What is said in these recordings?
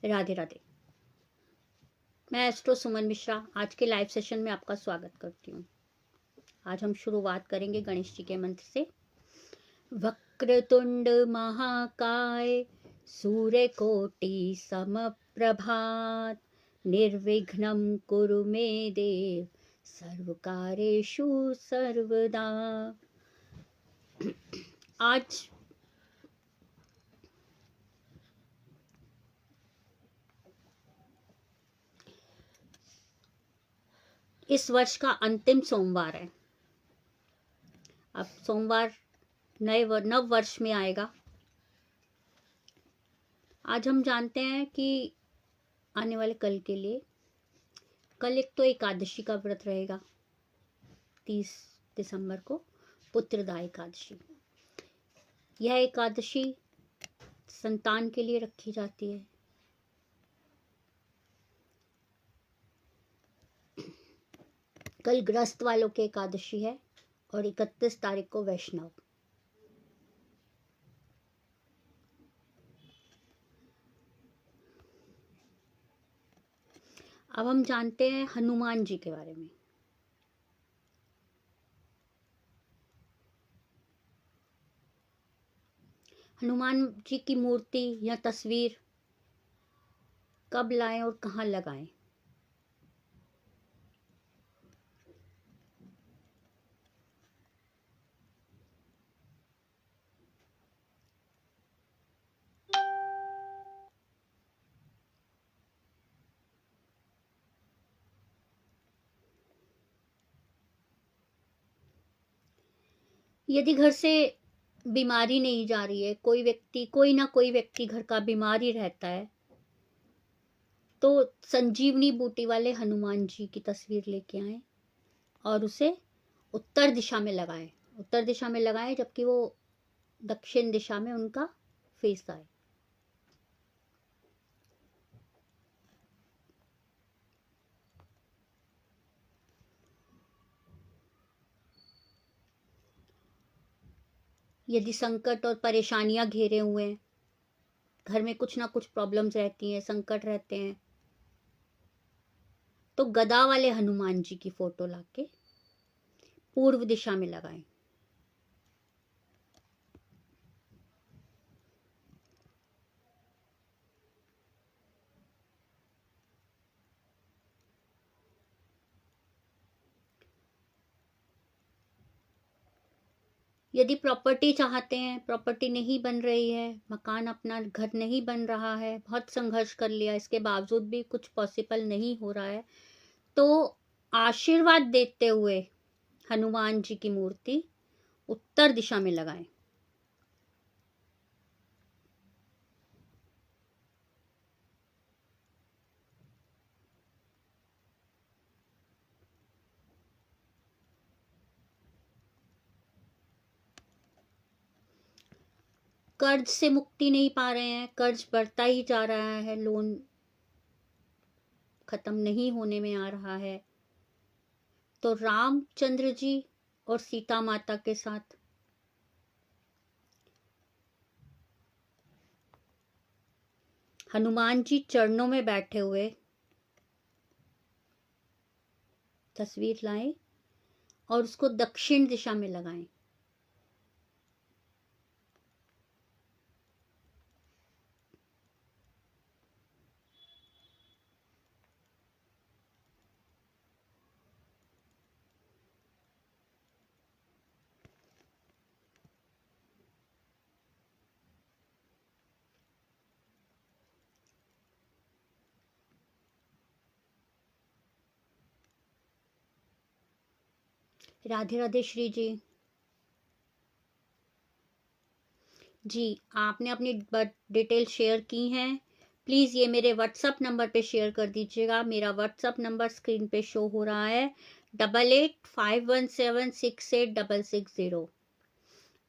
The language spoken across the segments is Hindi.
राधे राधे। मैं एस्ट्रो सुमन मिश्रा आज के लाइव सेशन में आपका स्वागत करती हूँ। आज हम शुरुआत करेंगे गणेश जी के मंत्र से। वक्रतुंड महाकाय सूर्यकोटि समप्रभात निर्विघ्नं कुरु मे देव सर्वकार्येषु सर्वदा। आज इस वर्ष का अंतिम सोमवार है। अब सोमवार नव वर्ष में आएगा। आज हम जानते हैं कि आने वाले कल के लिए कल एक तो एकादशी का व्रत रहेगा 30 दिसंबर को, पुत्रदा एकादशी। यह एकादशी संतान के लिए रखी जाती है। कल गृहस्थ वालों की एकादशी है और 31 तारीख को वैष्णव। अब हम जानते हैं हनुमान जी के बारे में। हनुमान जी की मूर्ति या तस्वीर कब लाएं और कहाँ लगाएं? यदि घर से बीमारी नहीं जा रही है, कोई ना कोई व्यक्ति घर का बीमार ही रहता है, तो संजीवनी बूटी वाले हनुमान जी की तस्वीर लेके आए और उसे उत्तर दिशा में लगाएं। उत्तर दिशा में लगाएं जबकि वो दक्षिण दिशा में उनका फेस आए। यदि संकट और परेशानियां घेरे हुए हैं, घर में कुछ ना कुछ प्रॉब्लम्स रहती हैं, संकट रहते हैं, तो गदा वाले हनुमान जी की फोटो लाके पूर्व दिशा में लगाएं। यदि प्रॉपर्टी चाहते हैं, प्रॉपर्टी नहीं बन रही है, मकान अपना घर नहीं बन रहा है, बहुत संघर्ष कर लिया, इसके बावजूद भी कुछ पॉसिबल नहीं हो रहा है, तो आशीर्वाद देते हुए हनुमान जी की मूर्ति उत्तर दिशा में लगाएं। कर्ज से मुक्ति नहीं पा रहे हैं, कर्ज बढ़ता ही जा रहा है, लोन खत्म नहीं होने में आ रहा है, तो रामचंद्र जी और सीता माता के साथ हनुमान जी चरणों में बैठे हुए तस्वीर लाएं और उसको दक्षिण दिशा में लगाएं। राधे राधे श्री जी। जी, आपने अपनी डिटेल शेयर की हैं। प्लीज़ ये मेरे व्हाट्सअप नंबर पे शेयर कर दीजिएगा। मेरा व्हाट्सअप नंबर स्क्रीन पे शो हो रहा है 8851768660।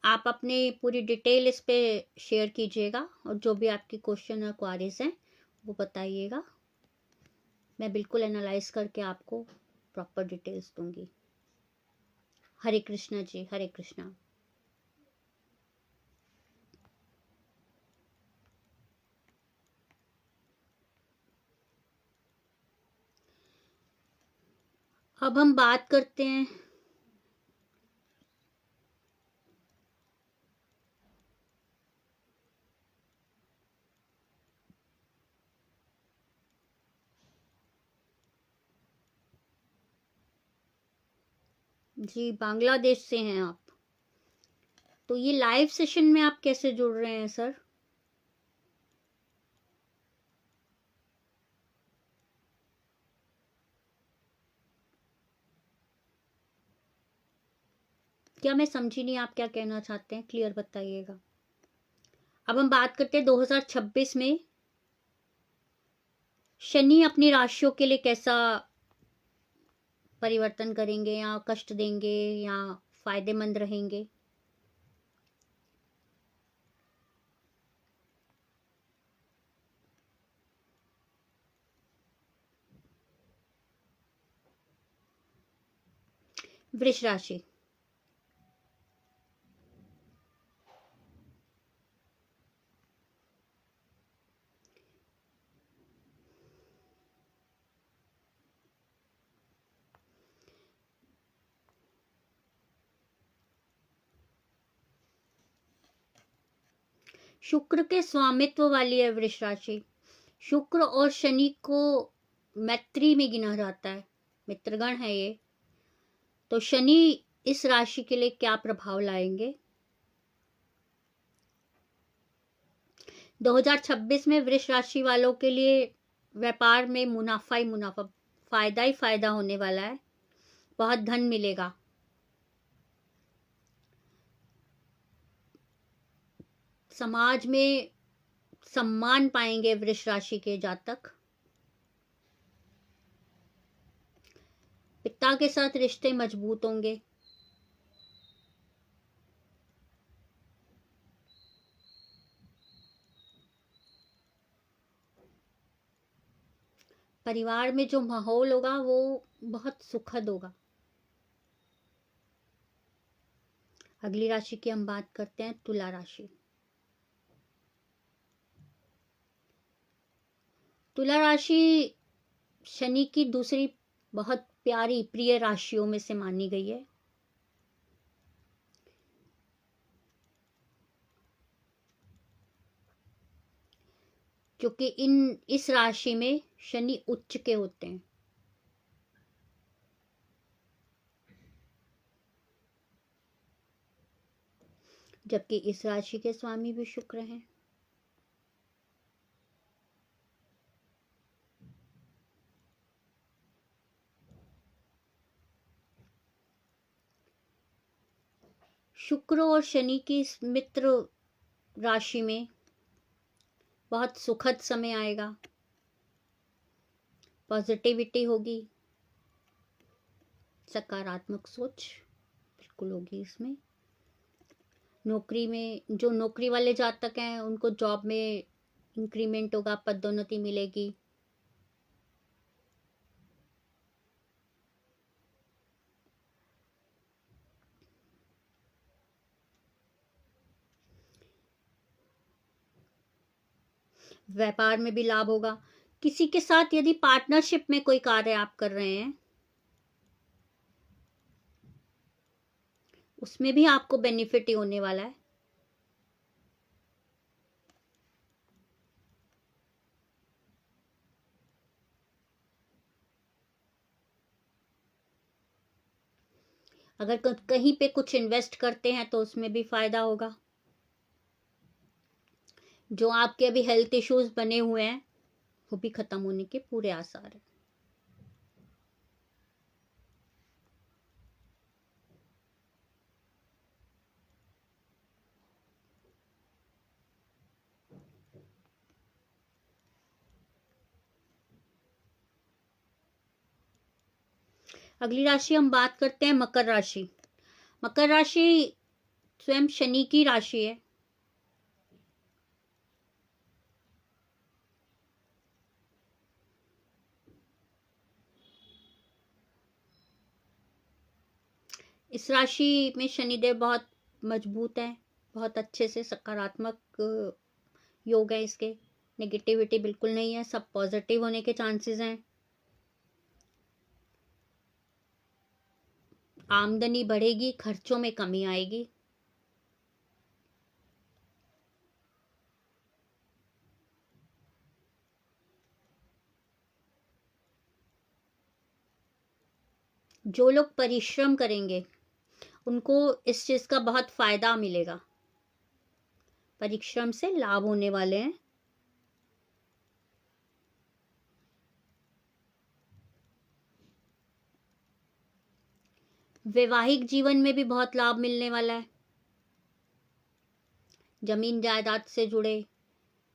आप अपनी पूरी डिटेल इस पे शेयर कीजिएगा और जो भी आपकी क्वेश्चन और क्वारीज हैं वो बताइएगा। मैं बिल्कुल एनालाइज करके आपको प्रॉपर डिटेल्स दूंगी। हरे कृष्णा जी, हरे कृष्णा। अब हम बात करते हैं जी, बांग्लादेश से हैं आप, तो ये लाइव सेशन में आप कैसे जुड़ रहे हैं सर? क्या मैं समझी नहीं, आप क्या कहना चाहते हैं, क्लियर बताइएगा। अब हम बात करते हैं 2026 में शनि अपनी राशियों के लिए कैसा परिवर्तन करेंगे, या कष्ट देंगे, या फायदेमंद रहेंगे। वृष राशि, शुक्र के स्वामित्व वाली है वृष राशि। शुक्र और शनि को मैत्री में गिना जाता है, मित्रगण है ये। तो शनि इस राशि के लिए क्या प्रभाव लाएंगे? 2026 में वृष राशि वालों के लिए व्यापार में मुनाफा ही मुनाफा, फायदा ही फायदा होने वाला है, बहुत धन मिलेगा। समाज में सम्मान पाएंगे वृष राशि के जातक। पिता के साथ रिश्ते मजबूत होंगे। परिवार में जो माहौल होगा वो बहुत सुखद होगा। अगली राशि की हम बात करते हैं, तुला राशि। तुला राशि शनि की दूसरी बहुत प्यारी प्रिय राशियों में से मानी गई है। क्योंकि इस राशि में शनि उच्च के होते हैं। जबकि इस राशि के स्वामी भी शुक्र हैं। शुक्र और शनि की इस मित्र राशि में बहुत सुखद समय आएगा। पॉजिटिविटी होगी, सकारात्मक सोच बिल्कुल होगी इसमें। नौकरी में जो नौकरी वाले जातक हैं उनको जॉब में इंक्रीमेंट होगा, पदोन्नति मिलेगी। व्यापार में भी लाभ होगा। किसी के साथ यदि पार्टनरशिप में कोई कार्य आप कर रहे हैं उसमें भी आपको बेनिफिट ही होने वाला है। अगर कहीं पे कुछ इन्वेस्ट करते हैं तो उसमें भी फायदा होगा। जो आपके अभी हेल्थ इश्यूज बने हुए हैं वो भी खत्म होने के पूरे आसार हैं। अगली राशि हम बात करते हैं, मकर राशि। मकर राशि स्वयं शनि की राशि है। इस राशि में शनिदेव बहुत मजबूत है, बहुत अच्छे से सकारात्मक योग है इसके। नेगेटिविटी बिल्कुल नहीं है, सब पॉजिटिव होने के चांसेस हैं। आमदनी बढ़ेगी, खर्चों में कमी आएगी। जो लोग परिश्रम करेंगे उनको इस चीज का बहुत फायदा मिलेगा। परिश्रम से लाभ होने वाले हैं। वैवाहिक जीवन में भी बहुत लाभ मिलने वाला है। जमीन जायदाद से जुड़े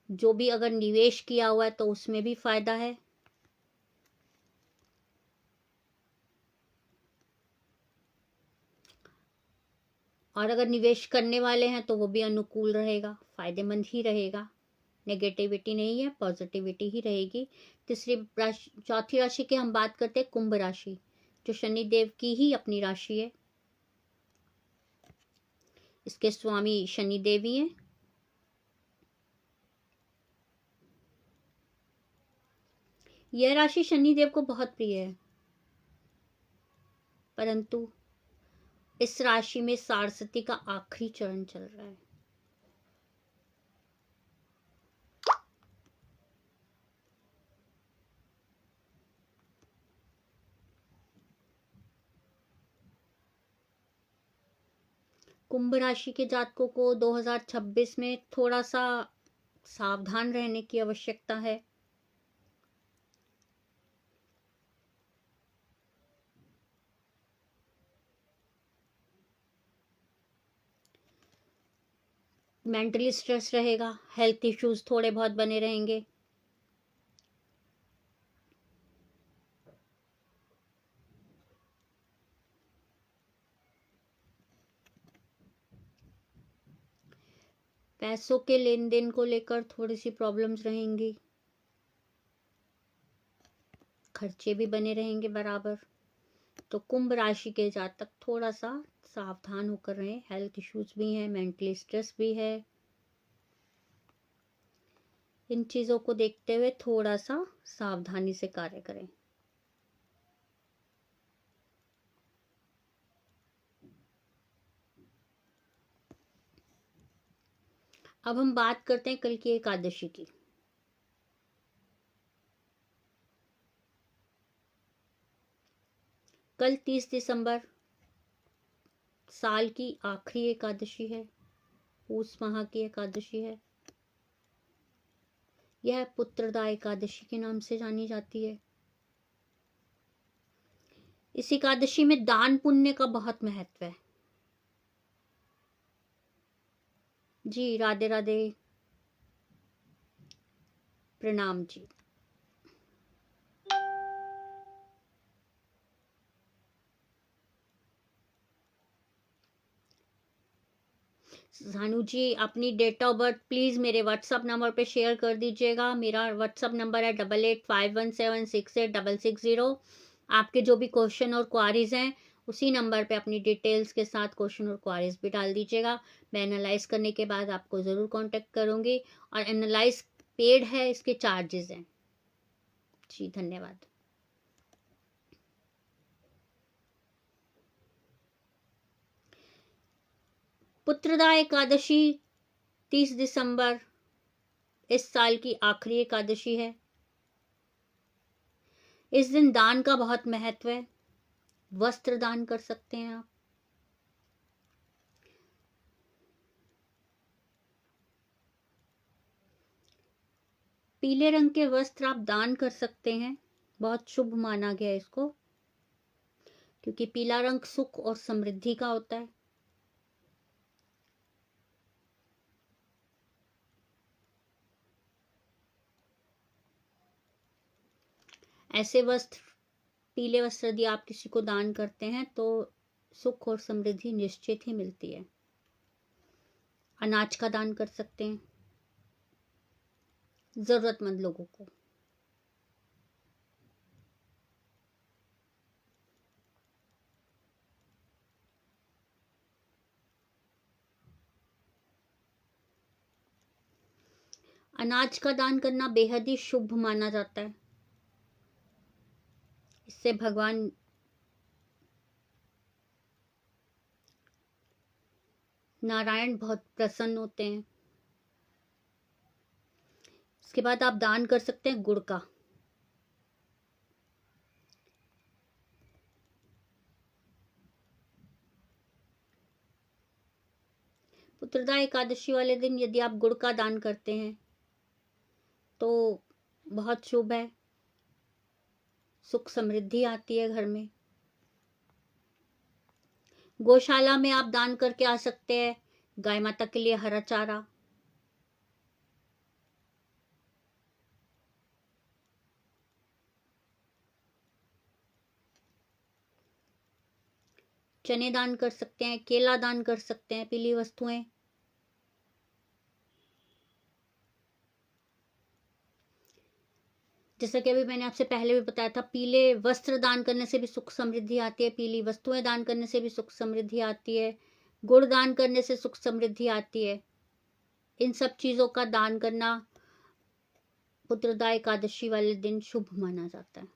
जो भी अगर निवेश किया हुआ है तो उसमें भी फायदा है। और अगर निवेश करने वाले हैं तो वो भी अनुकूल रहेगा, फायदेमंद ही रहेगा। नेगेटिविटी नहीं है, पॉजिटिविटी ही रहेगी। तीसरी राशि, चौथी राशि की हम बात करते हैं कुंभ राशि, जो शनि देव की ही अपनी राशि है। इसके स्वामी शनि देव ही हैं। यह राशि शनि देव को बहुत प्रिय है, परंतु इस राशि में सारस्वती का आखिरी चरण चल रहा है। कुंभ राशि के जातकों को 2026 में थोड़ा सा सावधान रहने की आवश्यकता है। मेंटली स्ट्रेस रहेगा, हेल्थ इश्यूज थोड़े बहुत बने रहेंगे। पैसों के लेन देन को लेकर थोड़ी सी प्रॉब्लम्स रहेंगी। खर्चे भी बने रहेंगे बराबर। तो कुंभ राशि के जातक थोड़ा सा सावधान होकर रहें। हेल्थ इश्यूज भी हैं, मेंटली स्ट्रेस भी है। इन चीजों को देखते हुए थोड़ा सा सावधानी से कार्य करें। अब हम बात करते हैं कल की एकादशी की। कल 30 दिसंबर साल की आखिरी एकादशी है, पूष माह की एकादशी है। यह पुत्रदा एकादशी के नाम से जानी जाती है। इस एकादशी में दान पुण्य का बहुत महत्व है। जी राधे राधे, प्रणाम जी। सानू जी अपनी डेट ऑफ बर्थ प्लीज मेरे व्हाट्सअप नंबर पे शेयर कर दीजिएगा। मेरा व्हाट्सअप नंबर है 8851768660। आपके जो भी क्वेश्चन और क्वारीज हैं उसी नंबर पे अपनी डिटेल्स के साथ क्वेश्चन और क्वारीज भी डाल दीजिएगा। मैं एनालाइज करने के बाद आपको ज़रूर कांटेक्ट करूंगी। और एनालाइज पेड है, इसके चार्जेस हैं। जी धन्यवाद। पुत्रदा एकादशी 30 दिसंबर इस साल की आखिरी एकादशी है। इस दिन दान का बहुत महत्व है। वस्त्र दान कर सकते हैं आप। पीले रंग के वस्त्र आप दान कर सकते हैं। बहुत शुभ माना गया है इसको, क्योंकि पीला रंग सुख और समृद्धि का होता है। ऐसे वस्त्र, पीले वस्त्र यदि आप किसी को दान करते हैं तो सुख और समृद्धि निश्चित ही मिलती है। अनाज का दान कर सकते हैं जरूरतमंद लोगों को। अनाज का दान करना बेहद ही शुभ माना जाता है। इससे भगवान नारायण बहुत प्रसन्न होते हैं। इसके बाद आप दान कर सकते हैं गुड़ का। पुत्रदा एकादशी वाले दिन यदि आप गुड़ का दान करते हैं तो बहुत शुभ है, सुख समृद्धि आती है घर में। गौशाला में आप दान करके आ सकते हैं गाय माता के लिए हरा चारा। चने दान कर सकते हैं, केला दान कर सकते हैं, पीली वस्तुएं। जैसा कि अभी मैंने आपसे पहले भी बताया था, पीले वस्त्र दान करने से भी सुख समृद्धि आती है, पीली वस्तुएं दान करने से भी सुख समृद्धि आती है, गुड़ दान करने से सुख समृद्धि आती है। इन सब चीजों का दान करना पुत्रदा एकादशी वाले दिन शुभ माना जाता है।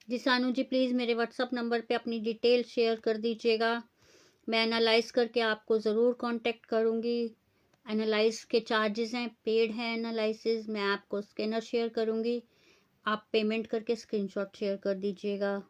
जी सानू जी, प्लीज़ मेरे व्हाट्सअप नंबर पे अपनी डिटेल शेयर कर दीजिएगा। मैं एनालाइज करके आपको ज़रूर कांटेक्ट करूँगी। एनालाइज के चार्जेस हैं, पेड है एनालिसिस। मैं आपको स्कैनर शेयर करूँगी, आप पेमेंट करके स्क्रीनशॉट शेयर कर दीजिएगा।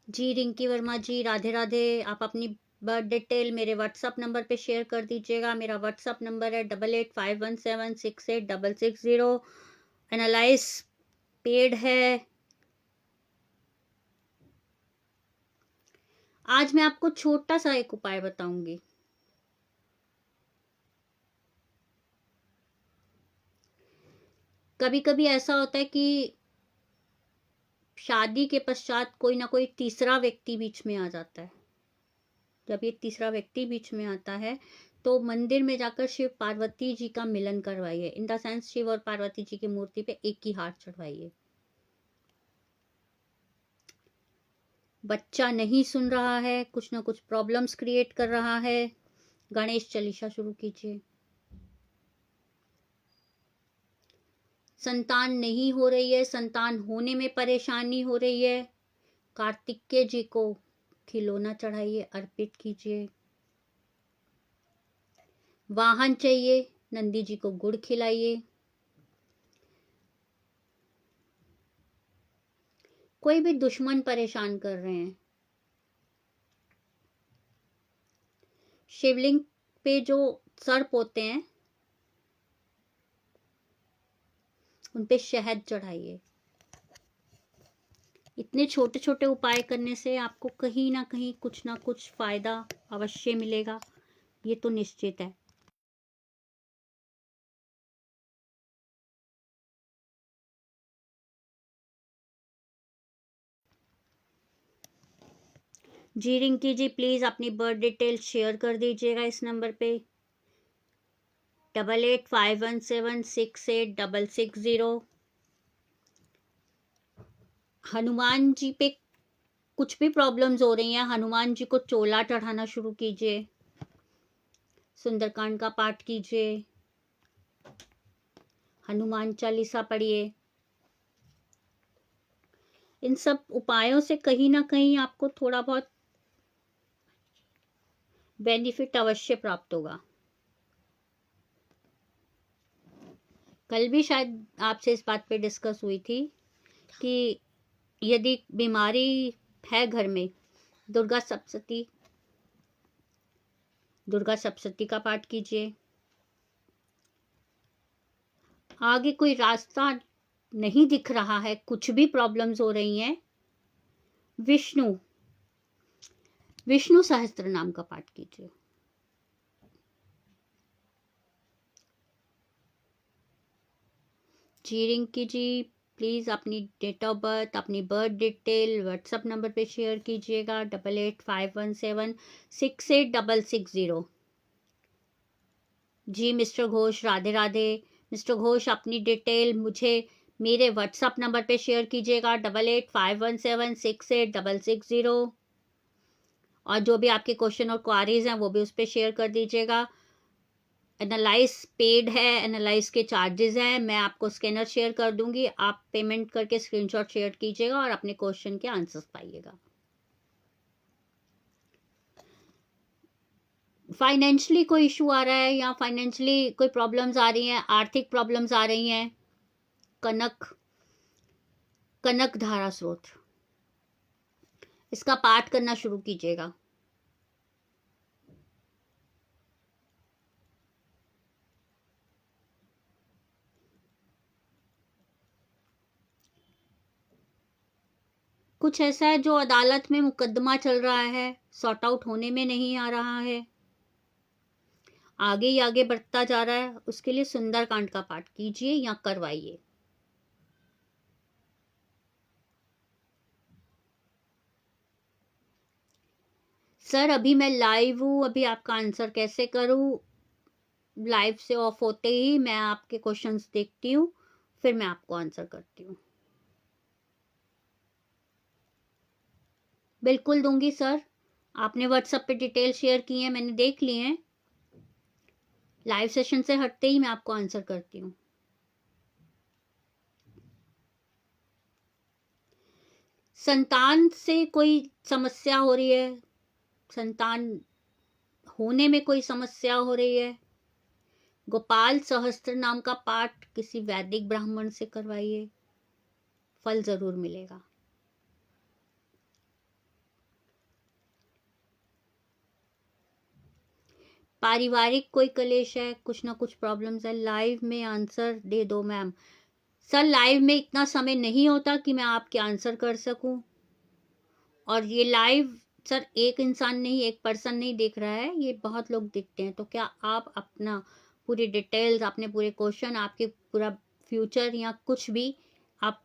जी रिंकी वर्मा जी, राधे राधे। आप अपनी बर्थ डिटेल मेरे व्हाट्सअप नंबर पे शेयर कर दीजिएगा। मेरा व्हाट्सअप नंबर है 8851768660। एनालाइज पेड है। आज मैं आपको छोटा सा एक उपाय बताऊंगी। कभी कभी ऐसा होता है कि शादी के पश्चात कोई ना कोई तीसरा व्यक्ति बीच में आ जाता है। जब ये तीसरा व्यक्ति बीच में आता है तो मंदिर में जाकर शिव पार्वती जी का मिलन करवाइए। इन द सेंस शिव और पार्वती जी की मूर्ति पे एक ही हार चढ़वाइए। बच्चा नहीं सुन रहा है, कुछ ना कुछ प्रॉब्लम्स क्रिएट कर रहा है, गणेश चालीसा शुरू कीजिए। संतान नहीं हो रही है, संतान होने में परेशानी हो रही है, कार्तिकेय जी को खिलौना चढ़ाइए, अर्पित कीजिए। वाहन चाहिए, नंदी जी को गुड़ खिलाइए। कोई भी दुश्मन परेशान कर रहे हैं, शिवलिंग पे जो सर्प होते हैं उन पे शहद चढ़ाइए। इतने छोटे छोटे उपाय करने से आपको कहीं ना कहीं कुछ ना कुछ फायदा अवश्य मिलेगा, ये तो निश्चित है। जी रिंकी जी, प्लीज अपनी बर्थ डिटेल शेयर कर दीजिएगा इस नंबर पे 8851768660। हनुमान जी पे कुछ भी प्रॉब्लम्स हो रही हैं, हनुमान जी को चोला चढ़ाना शुरू कीजिए, सुंदरकांड का पाठ कीजिए, हनुमान चालीसा पढ़िए। इन सब उपायों से कहीं ना कहीं आपको थोड़ा बहुत बेनिफिट अवश्य प्राप्त होगा। कल भी शायद आपसे इस बात पे डिस्कस हुई थी कि यदि बीमारी है घर में, दुर्गा सप्तशती का पाठ कीजिए। आगे कोई रास्ता नहीं दिख रहा है, कुछ भी प्रॉब्लम्स हो रही हैं, विष्णु सहस्त्र नाम का पाठ कीजिए। जी रिंकी जी, प्लीज अपनी डेट ऑफ बर्थ, अपनी बर्थ डिटेल व्हाट्सएप नंबर पे शेयर कीजिएगा 8851768660। जी मिस्टर घोष, राधे राधे। मिस्टर घोष, अपनी डिटेल मुझे मेरे व्हाट्सएप नंबर पे शेयर कीजिएगा 8851768660। और जो भी आपके क्वेश्चन और क्वारीज हैं वो भी उस पर शेयर कर दीजिएगा। एनालाइज पेड है, एनालाइज के चार्जेस हैं, मैं आपको स्कैनर शेयर कर दूंगी, आप पेमेंट करके स्क्रीनशॉट शेयर कीजिएगा और अपने क्वेश्चन के आंसर्स पाइएगा। फाइनेंशियली कोई इशू आ रहा है या फाइनेंशियली कोई प्रॉब्लम्स आ रही हैं, आर्थिक प्रॉब्लम्स आ रही हैं, कनक धारा स्रोत, इसका पाठ करना शुरू कीजिएगा। कुछ ऐसा है जो अदालत में मुकदमा चल रहा है, सॉर्ट आउट होने में नहीं आ रहा है, आगे ही आगे बढ़ता जा रहा है, उसके लिए सुंदरकांड का पाठ कीजिए या करवाइए। सर अभी मैं लाइव हूँ, अभी आपका आंसर कैसे करूँ? लाइव से ऑफ होते ही मैं आपके क्वेश्चंस देखती हूँ, फिर मैं आपको आंसर करती हूँ। बिल्कुल दूंगी सर, आपने व्हाट्सएप पे डिटेल शेयर की है, मैंने देख ली है। लाइव सेशन से हटते ही मैं आपको आंसर करती हूँ। संतान से कोई समस्या हो रही है, संतान होने में कोई समस्या हो रही है, गोपाल सहस्त्र नाम का पाठ किसी वैदिक ब्राह्मण से करवाइए, फल जरूर मिलेगा। पारिवारिक कोई कलेश है, कुछ ना कुछ प्रॉब्लम्स है, लाइव में आंसर दे दो मैम। सर लाइव में इतना समय नहीं होता कि मैं आपके आंसर कर सकूं, और ये लाइव सर एक इंसान नहीं, एक पर्सन नहीं देख रहा है, ये बहुत लोग देखते हैं। तो क्या आप अपना पूरी डिटेल्स, अपने पूरे क्वेश्चन, आपके पूरा फ्यूचर या कुछ भी आप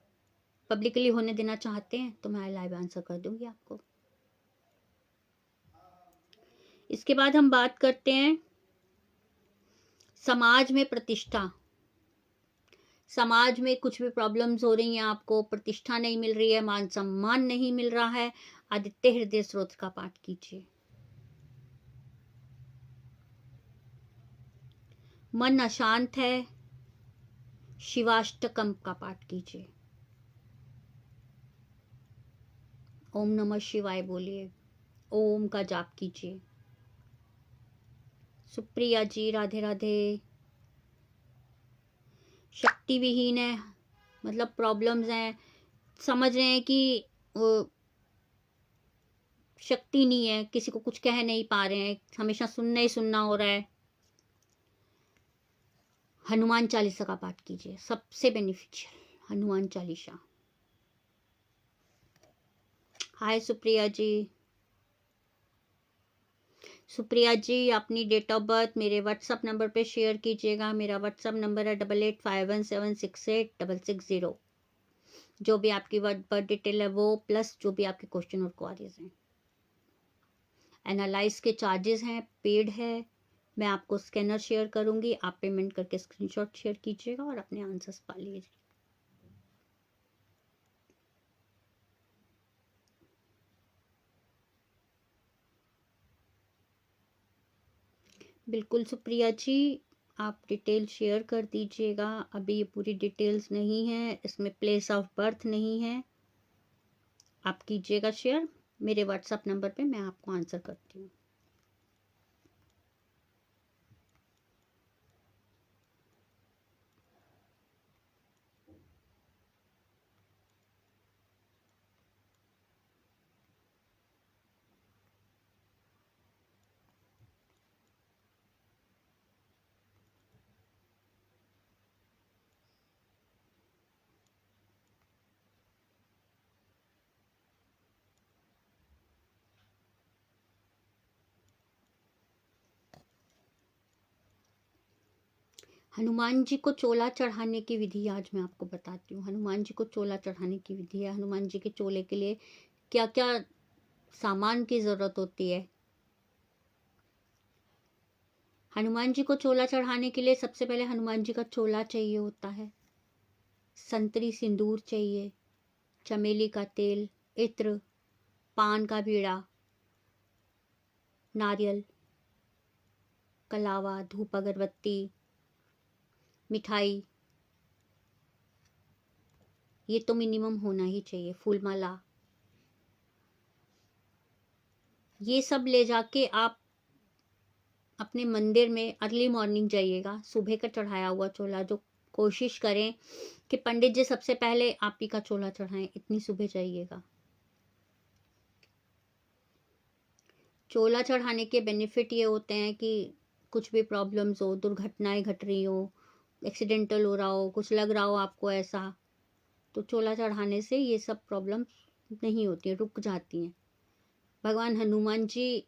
पब्लिकली होने देना चाहते हैं तो मैं लाइव आंसर कर दूंगी आपको। इसके बाद हम बात करते हैं समाज में प्रतिष्ठा। समाज में कुछ भी प्रॉब्लम्स हो रही हैं, आपको प्रतिष्ठा नहीं मिल रही है, मान सम्मान नहीं मिल रहा है, आदित्य हृदय स्त्रोत का पाठ कीजिए। मन अशांत है, शिवाष्टकम का पाठ कीजिए। ओम नमः शिवाय बोलिए, ओम का जाप कीजिए। सुप्रिया जी राधे राधे। शक्ति विहीन है, मतलब प्रॉब्लम्स हैं, समझ रहे हैं कि शक्ति नहीं है, किसी को कुछ कह नहीं पा रहे हैं, हमेशा सुनना ही सुनना हो रहा है, हनुमान चालीसा का पाठ कीजिए, सबसे बेनिफिशियल हनुमान चालीसा। हाय सुप्रिया जी। सुप्रिया जी अपनी डेट ऑफ बर्थ मेरे व्हाट्सएप नंबर पे शेयर कीजिएगा, मेरा व्हाट्सएप नंबर है 8851768660। जो भी आपकी बर्थ डिटेल है वो, प्लस जो भी आपके क्वेश्चन और क्वारीज हैं। एनालाइज के चार्जेस हैं, पेड है, मैं आपको स्कैनर शेयर करूंगी, आप पेमेंट करके स्क्रीनशॉट शेयर कीजिएगा और अपने आंसर्स पा लीजिए। बिल्कुल सुप्रिया जी, आप डिटेल शेयर कर दीजिएगा। अभी ये पूरी डिटेल्स नहीं है, इसमें प्लेस ऑफ बर्थ नहीं है, आप कीजिएगा शेयर मेरे व्हाट्सएप नंबर पे, मैं आपको आंसर करती हूँ। हनुमान जी को चोला चढ़ाने की विधि आज मैं आपको बताती हूँ। हनुमान जी को चोला चढ़ाने की विधि है। हनुमान जी के चोले के लिए क्या क्या सामान की ज़रूरत होती है। हनुमान जी को चोला चढ़ाने के लिए सबसे पहले हनुमान जी का चोला चाहिए होता है, संतरी सिंदूर चाहिए, चमेली का तेल, इत्र, पान का बीड़ा, नारियल, कलावा, धूप अगरबत्ती, मिठाई, ये तो मिनिमम होना ही चाहिए, फूलमाला। ये सब ले जाके आप अपने मंदिर में अर्ली मॉर्निंग जाइएगा। सुबह का चढ़ाया हुआ चोला, जो कोशिश करें कि पंडित जी सबसे पहले आप ही का चोला चढ़ाएं, इतनी सुबह जाइएगा। चोला चढ़ाने के बेनिफिट ये होते हैं कि कुछ भी प्रॉब्लम्स हो, दुर्घटनाएं घट रही हो, एक्सीडेंटल हो रहा हो, कुछ लग रहा हो आपको ऐसा, तो चोला चढ़ाने से ये सब प्रॉब्लम नहीं होती हैं, रुक जाती हैं। भगवान हनुमान जी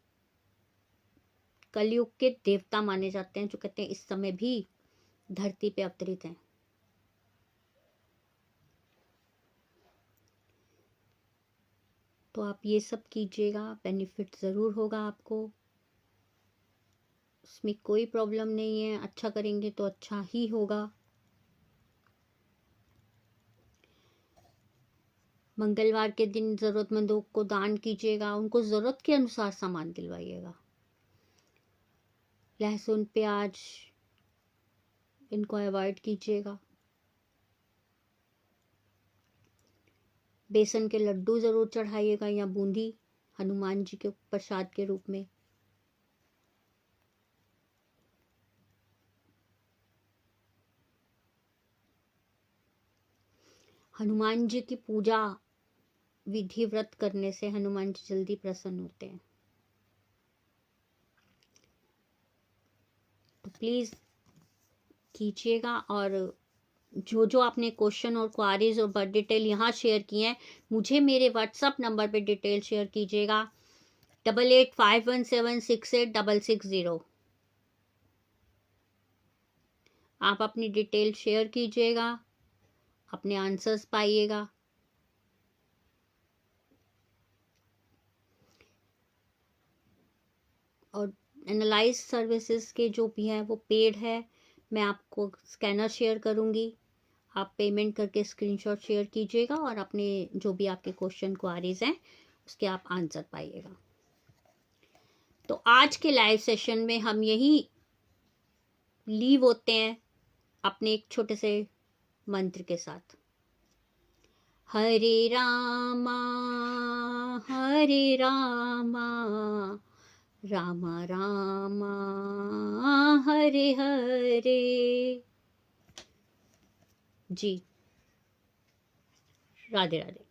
कलयुग के देवता माने जाते हैं, जो कहते हैं इस समय भी धरती पे अवतरित हैं। तो आप ये सब कीजिएगा, बेनिफिट ज़रूर होगा आपको। इसमें कोई प्रॉब्लम नहीं है, अच्छा करेंगे तो अच्छा ही होगा। मंगलवार के दिन ज़रूरतमंदों को दान कीजिएगा, उनको ज़रूरत के अनुसार सामान दिलवाइएगा। लहसुन, प्याज, इनको अवॉइड कीजिएगा। बेसन के लड्डू ज़रूर चढ़ाइएगा या बूंदी, हनुमान जी के प्रसाद के रूप में। हनुमान जी की पूजा विधि व्रत करने से हनुमान जी जल्दी प्रसन्न होते हैं। तो प्लीज़ कीजिएगा। और जो जो आपने क्वेश्चन और क्वारीज और बर्थ डिटेल यहाँ शेयर किए हैं, मुझे मेरे व्हाट्सअप नंबर पे डिटेल शेयर कीजिएगा, 8851768660। आप अपनी डिटेल शेयर कीजिएगा, अपने आंसर्स पाइएगा। और एनालाइज सर्विसेज के जो भी हैं वो पेड है, मैं आपको स्कैनर शेयर करूँगी, आप पेमेंट करके स्क्रीनशॉट शेयर कीजिएगा और अपने जो भी आपके क्वेश्चन क्वारीज हैं उसके आप आंसर पाइएगा। तो आज के लाइव सेशन में हम यही लीव होते हैं अपने एक छोटे से मंत्र के साथ। हरे रामा रामा रामा हरे हरे। जी, राधे राधे।